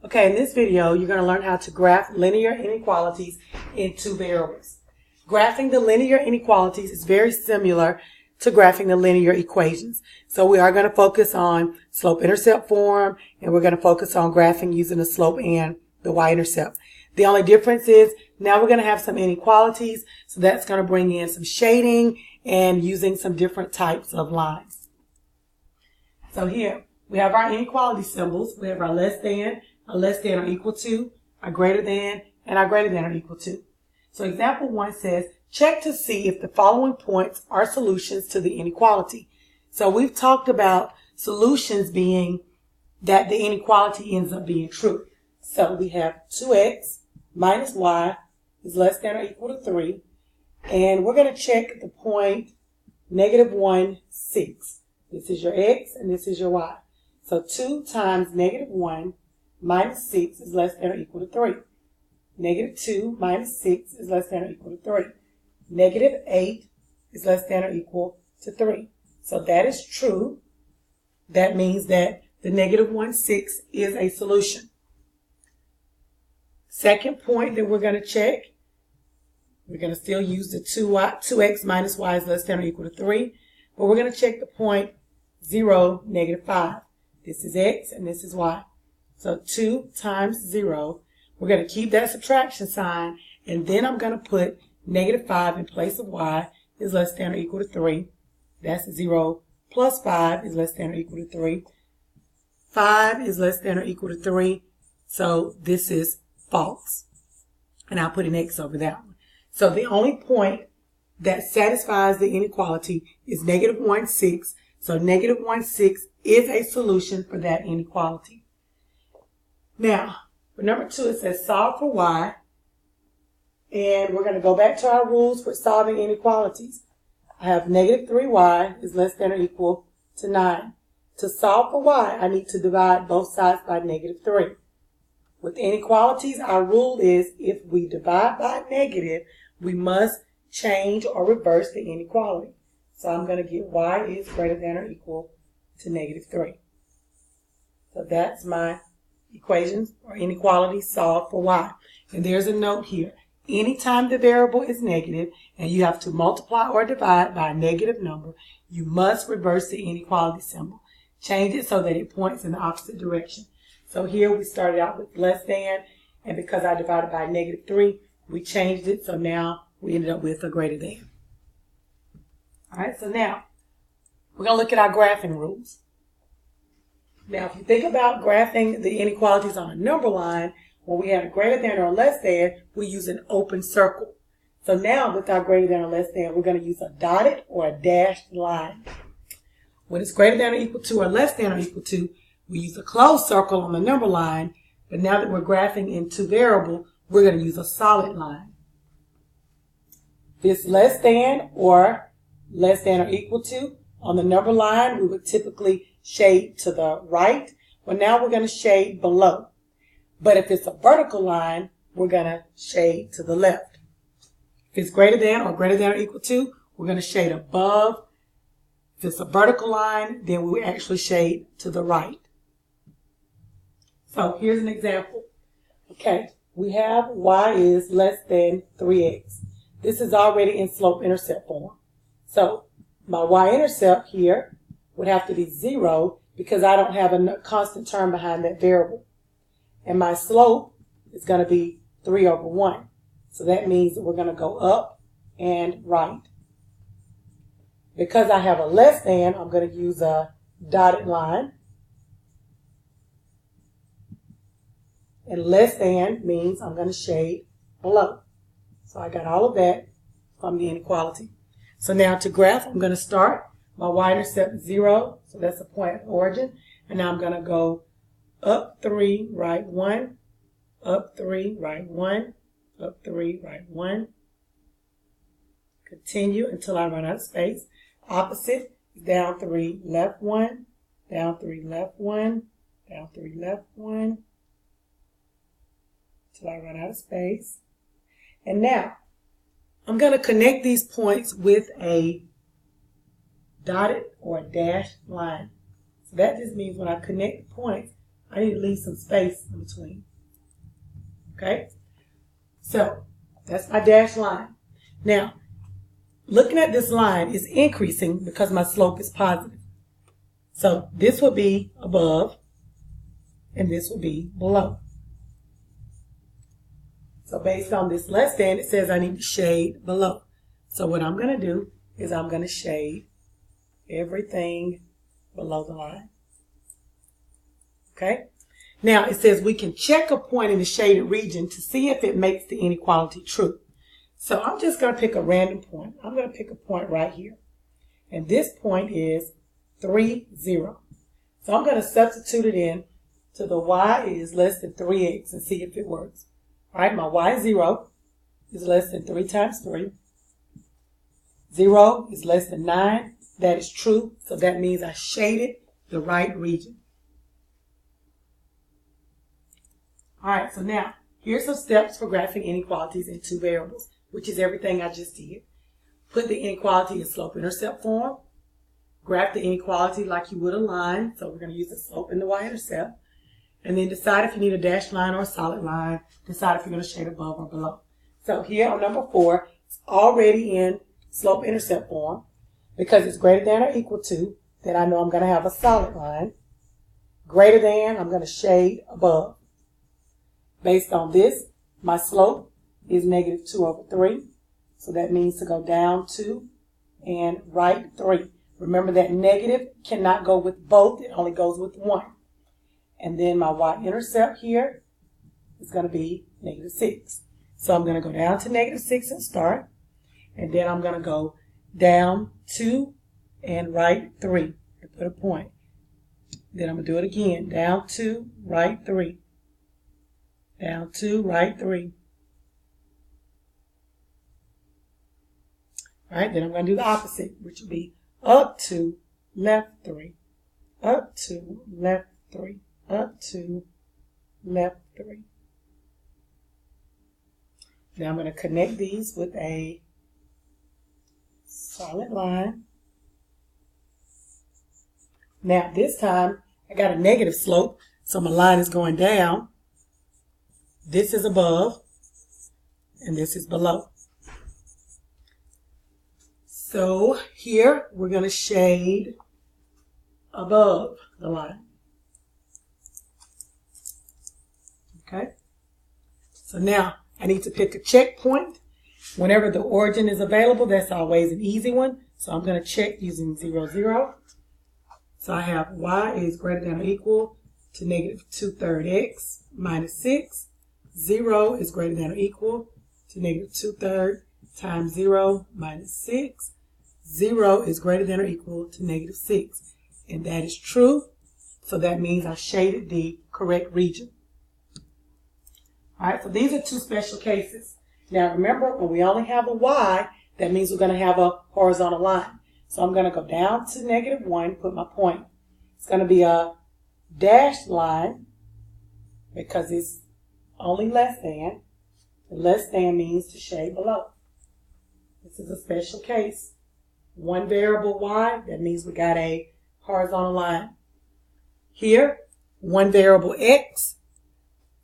Okay, in this video, you're going to learn how to graph linear inequalities in two variables. Graphing the linear inequalities is very similar to graphing the linear equations. So we are going to focus on slope-intercept form, and we're going to focus on graphing using the slope and the y-intercept. The only difference is now we're going to have some inequalities, so that's going to bring in some shading and using some different types of lines. So here, we have our inequality symbols. We have our less than or equal to, our greater than, and our greater than or equal to. So example 1 says, check to see if the following points are solutions to the inequality. So we've talked about solutions being that the inequality ends up being true. So we have 2x minus y is less than or equal to 3. And we're going to check the point -1, 6. This is your x and this is your y. So 2 times -1 minus 6 is less than or equal to 3. -2 minus 6 is less than or equal to 3. -8 is less than or equal to 3. So that is true. That means that the -1, 6 is a solution. Second point that we're going to check, we're going to still use the 2x minus y is less than or equal to 3. But we're going to check the point 0, -5. This is x and this is y. So 2 times 0, we're going to keep that subtraction sign, and then I'm going to put -5 in place of y is less than or equal to 3. That's 0 plus 5 is less than or equal to 3. 5 is less than or equal to 3. So this is false. And I'll put an X over that one. So the only point that satisfies the inequality is -1, 6. So -1, 6 is a solution for that inequality. Now, for number 2, it says solve for y. And we're going to go back to our rules for solving inequalities. I have -3y is less than or equal to 9. To solve for y, I need to divide both sides by -3. With inequalities, our rule is if we divide by negative, we must change or reverse the inequality. So I'm going to get y is greater than or equal to -3. So that's my equations or inequalities solved for y. And there's a note here. Anytime the variable is negative and you have to multiply or divide by a negative number, you must reverse the inequality symbol. Change it so that it points in the opposite direction. So here we started out with less than, and because I divided by -3, we changed it, so now we ended up with a greater than. Alright, so now we're going to look at our graphing rules. Now, if you think about graphing the inequalities on a number line, when we have a greater than or a less than, we use an open circle. So now with our greater than or less than, we're going to use a dotted or a dashed line. When it's greater than or equal to or less than or equal to, we use a closed circle on the number line. But now that we're graphing in two variables, we're going to use a solid line. If it's less than or equal to, on the number line, we would typically shade to the right. Well, now we're going to shade below. But if it's a vertical line, we're going to shade to the left. If it's greater than or equal to, we're going to shade above. If it's a vertical line, then we actually shade to the right. So here's an example. Okay, we have y is less than 3x. This is already in slope-intercept form. So my y-intercept here would have to be 0 because I don't have a constant term behind that variable. And my slope is going to be 3/1. So that means that we're going to go up and right. Because I have a less than, I'm going to use a dotted line. And less than means I'm going to shade below. So I got all of that from the inequality. So now to graph, I'm going to start. My y-intercept is 0, so that's the point of origin. And now I'm going to go up 3, right 1, up 3, right 1, up 3, right 1. Continue until I run out of space. Opposite is down 3, left 1, down 3, left 1, down 3, left 1, until I run out of space. And now, I'm going to connect these points with a dotted or a dashed line. So that just means when I connect the points, I need to leave some space in between. Okay? So, that's my dashed line. Now, looking at this line is increasing because my slope is positive. So, this would be above, and this would be below. So based on this less than, it says I need to shade below. So what I'm going to do is I'm going to shade everything below the line. Okay? Now it says we can check a point in the shaded region to see if it makes the inequality true. So I'm just going to pick a random point. I'm going to pick a point right here. And this point is 3, 0. So I'm going to substitute it in to the y is less than 3x and see if it works. All right, my y 0 is less than 3 times 3. 0 is less than 9. That is true, so that means I shaded the right region. All right, so now, here's some steps for graphing inequalities in two variables, which is everything I just did. Put the inequality in slope-intercept form. Graph the inequality like you would a line, so we're going to use the slope and the y-intercept. And then decide if you need a dashed line or a solid line. Decide if you're going to shade above or below. So here on number 4, it's already in slope-intercept form. Because it's greater than or equal to, then I know I'm going to have a solid line. Greater than, I'm going to shade above. Based on this, my slope is negative 2 over 3. So that means to go down 2 and right 3. Remember that negative cannot go with both. It only goes with one. And then my y-intercept here is going to be negative 6. So I'm going to go down to negative 6 and start. And then I'm going to go down 2 and right 3 to put a point. Then I'm going to do it again. Down 2, right 3. Down 2, right 3. All right, then I'm going to do the opposite, which will be up 2, left 3. Up 2, left 3. Up 2, left 3. Now I'm going to connect these with a solid line. Now this time I got a negative slope, so my line is going down. This is above, and this is below. So here we're going to shade above the line. Okay, so now I need to pick a checkpoint. Whenever the origin is available, that's always an easy one. So I'm going to check using 0, 0. So I have y is greater than or equal to negative 2/3 x minus 6. 0 is greater than or equal to negative 2/3 times 0 minus 6. 0 is greater than or equal to negative 6. And that is true. So that means I shaded the correct region. All right, so these are two special cases. Now remember, when we only have a y, that means we're going to have a horizontal line. So I'm going to go down to negative 1, put my point. It's going to be a dashed line because it's only less than. The less than means to shade below. This is a special case. One variable y, that means we got a horizontal line. Here, one variable x.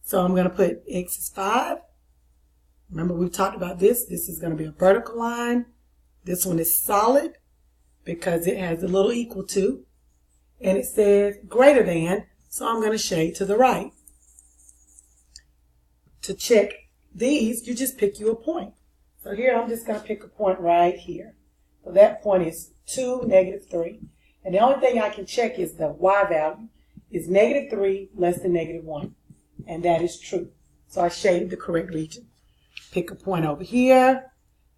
So I'm going to put x is 5. Remember we talked about this. This is going to be a vertical line. This one is solid because it has a little equal to. And it says greater than, so I'm going to shade to the right. To check these, you just pick you a point. So here I'm just going to pick a point right here. So that point is 2, negative 3. And the only thing I can check is the y value is negative 3 less than negative 1. And that is true. So I shaded the correct region. Pick a point over here.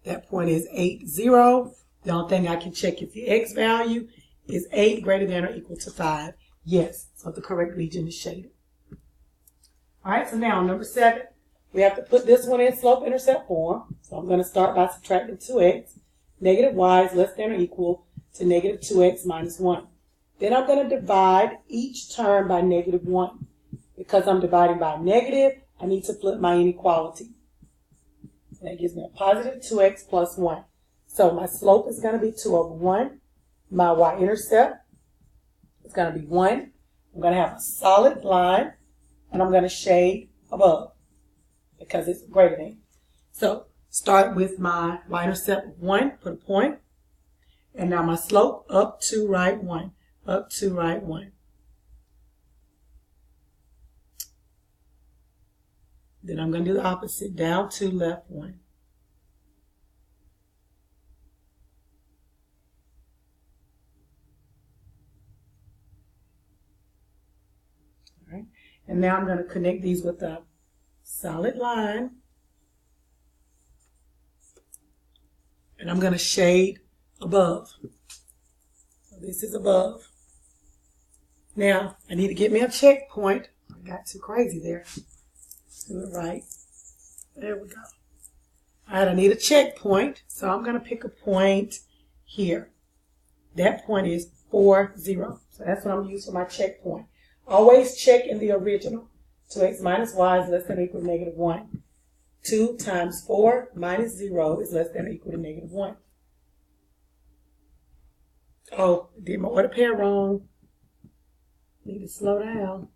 That point is 8, 0. The only thing I can check is the x value. Is 8 greater than or equal to 5? Yes. So the correct region is shaded. All right, so now number 7. We have to put this one in slope-intercept form. So I'm going to start by subtracting 2x. Negative y is less than or equal to negative 2x minus 1. Then I'm going to divide each term by negative 1. Because I'm dividing by negative, I need to flip my inequality. That gives me a positive 2x plus 1. So my slope is going to be 2 over 1. My y-intercept is going to be 1. I'm going to have a solid line, and I'm going to shade above because it's greater than. So start with my y-intercept of 1, put a point, and now my slope up to right 1, up to right 1. Then I'm going to do the opposite, down to left 1. All right. And now I'm going to connect these with a solid line. And I'm going to shade above. So this is above. Now, I need to get me a checkpoint. I got too crazy there. Do it right. There we go. All right, I need a checkpoint. So I'm going to pick a point here. That point is 4, 0. So that's what I'm going to use for my checkpoint. Always check in the original. 2x minus y is less than or equal to negative 1. 2 times 4 minus 0 is less than or equal to negative 1. Oh, I did my order pair wrong. Need to slow down.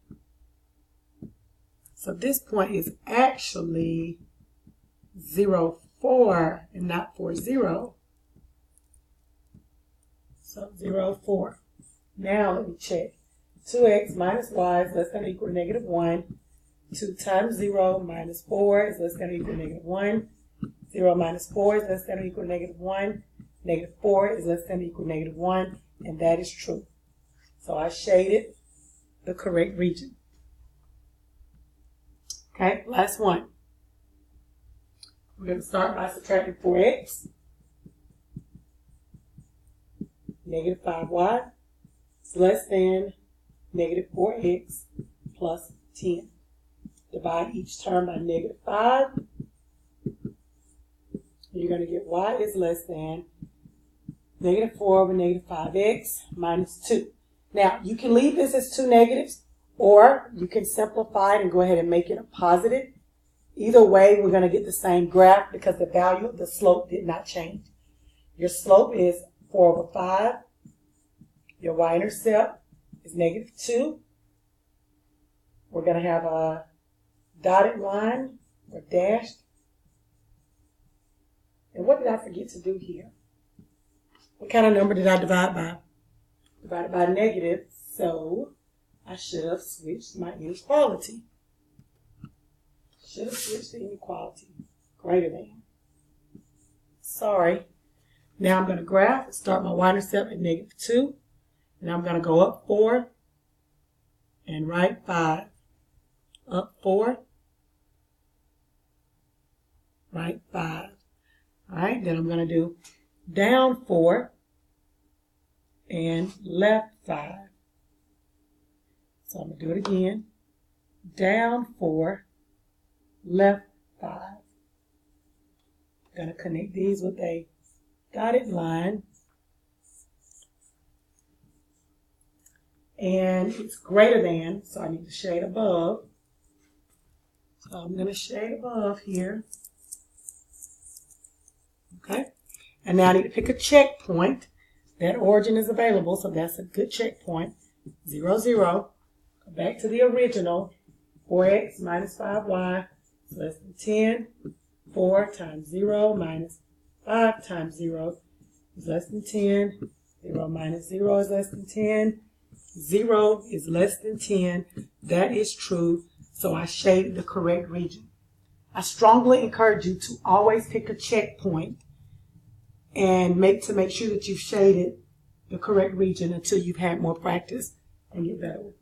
So this point is actually 0, 4 and not 4, 0. So 0, 4. Now let me check. 2x minus y is less than or equal to negative 1. 2 times 0 minus 4 is less than or equal to negative 1. 0 minus 4 is less than or equal to negative 1. Negative 4 is less than or equal to negative 1. And that is true. So I shaded the correct region. Okay, last one. We're going to start by subtracting 4x. Negative 5y is less than negative 4x plus 10. Divide each term by negative 5. You're going to get y is less than negative 4 over negative 5x minus 2. Now, you can leave this as two negatives, or you can simplify it and go ahead and make it a positive. Either way, we're going to get the same graph because the value of the slope did not change. Your slope is 4 over 5. Your y-intercept is negative 2. We're going to have a dotted line or dashed. And what did I forget to do here? What kind of number did I divide by? Divided by negative, so I should have switched my inequality. Should have switched to inequality. Greater than. Sorry. Now I'm going to graph and start my y-intercept at negative 2. And I'm going to go up 4 and right 5. Up 4, right 5. All right, then I'm going to do down 4 and left 5. So I'm going to do it again. Down 4, left 5. I'm going to connect these with a dotted line. And it's greater than, so I need to shade above. So I'm going to shade above here. Okay. And now I need to pick a checkpoint. That origin is available, so that's a good checkpoint. 0, 0. Go back to the original. 4x minus 5y is less than 10. 4 times 0 minus 5 times 0 is less than 10. 0 minus 0 is less than 10. 0 is less than 10. That is true. So I shaded the correct region. I strongly encourage you to always pick a checkpoint and make sure that you've shaded the correct region until you've had more practice and get better with it.